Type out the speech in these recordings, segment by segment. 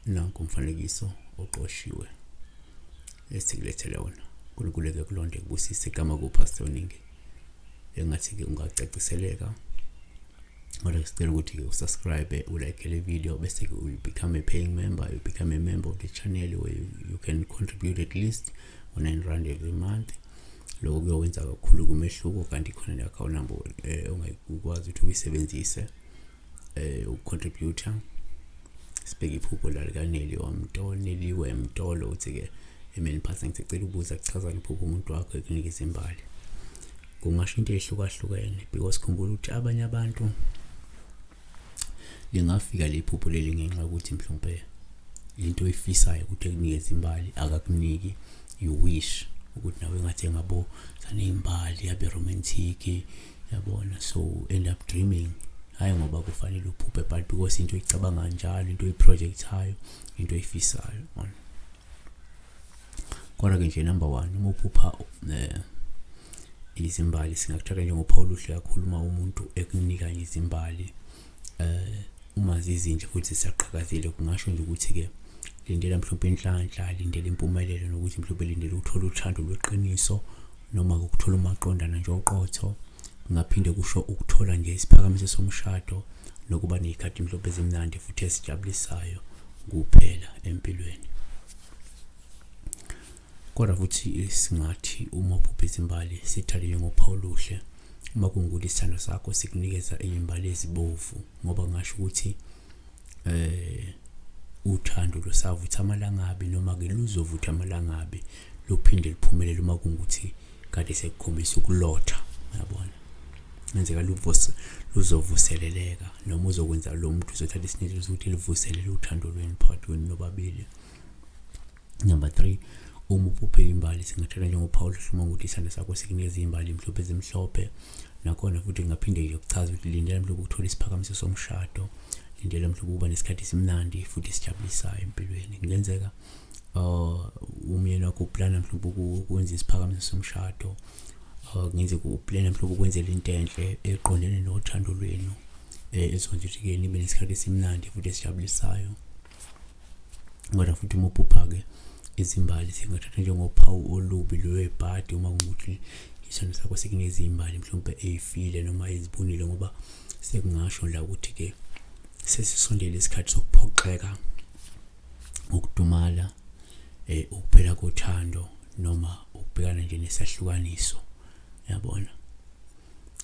Nanku umfanekiso oqoshiwe esikulethele wona. Kulikuleke kulonde kubusise igama kuPastor Ningi. Engathi ke ungacaciseleka. Ngoba sicela ukuthi ke usubscribe, ulike le video bese ke you become a paying member, you become a member of the channel where you can contribute at least R9 every month. Lokho kuyokwenza kakhulu kumehluko kanti khona ne account number ongayikwazi ukuthi uyisebenzise ucontributor. Sibheke iphupho lalikaneli wamtoneliwe emtolo uthi ke emeni phasa ngicela ubuza kuchazana iphupho umuntu wakho ekunika izimbali. Kungasho into ehlukahlukene because khumbula ukuthi abanye abantu lingafika lephupho leli ngenxa ukuthi mhlawumbe into oyifisayo ukuthi ekunikeze izimbali akakuniki, you wish ukuthi nawe ngathi ngabo sanezimbali yabe romantic yabona, so end up dreaming. Hayi ngoba kufanele uphuphe but because into oyicabanga njalo, into oyiprojectayo, into oyifisayo. Kodwa ke nje number 1 uma uphupha izimbali singakuthatha njengoPaul uhle kakhuluma umuntu ekunika izimbali uma zizinje futhi siyaqhakazile. Kungasho nje ukuthi ke lindela mhlawumbe inhlanhla, lindela impumelelo nokuthi mhlawumbe lindela ukuthola uthando lweqiniso noma ukuthola umaqondana nje oqotho. Ngaphinde kusho ukuthola nje isiphakamiso somshado nokuba nezikhathi mhlawumbe ezimnandi futhi esijabulisayo kuphela empilweni. Kodwa futhi singathi uma uphupha izimbali sithathe njengoPaul uhle, uma kungukuthi isithandwa sakho sikunikeza izimbali ezibovu, ngoba ngasho ukuthi uthando losavutha amalangabi noma ke luzovutha amalangabi lokuphinde liphumelele uma kungukuthi kade sekukhombisa ukulotha, yabona. Ngenzeka luzovuseleleka noma uzokwenza lo muntu uzothatha isinyathelo sokuthi livuselele uthando lweni phakathi kwenu nobabili. Number 3, uma uphuphe izimbali singathatha njengoPaul uhluma ukuthi isithandwa sakho sikunikeza izimbali mhlophe ezimhlophe. Nakhona futhi ngaphinde nje ukuchaza ukuthi lindela mhlawumbe ukuthola isiphakamiso somshado, lindela mhlawumbe ukuba nesikhathi esimnandi futhi esijabulisayo empilweni. Kungenzeka umyeni wakho uplana mhlawumbe ukwenza isiphakamiso somshado, ngenzeka uplana mhlawumbe ukwenzela into enhle eqondene nothando lwenu, ezonje ukuthi ke nibe nesikhathi esimnandi futhi esijabulisayo. Kodwa futhi uma uphupha ke izimbali singathatha njengoPaul olubi lwebhadi uma ukuthi isithandwa sakho sikunikeza izimbali mhlawumbe ezifile noma ezibunile, ngoba sekungasho la ukuthi ke sesisondele isikhathi sokuphoxeka, ukudumala, ukuphela kothando noma ukubhekana nje nesahlukaniso, yabona.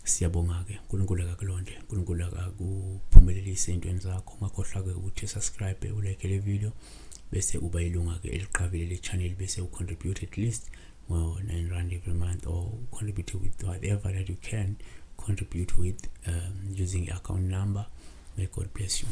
Siyabonga ke uNkulunkulu akakulonde, uNkulunkulu akuphumelelise ezintweni zakho. Ungakhohlwa ke ukuthi subscribe, ulike le video bese uba ilunga ke eliqavile le channel bese ucontribute at least R9 every month, or contribute with whatever that you can contribute with using account number. May God bless you.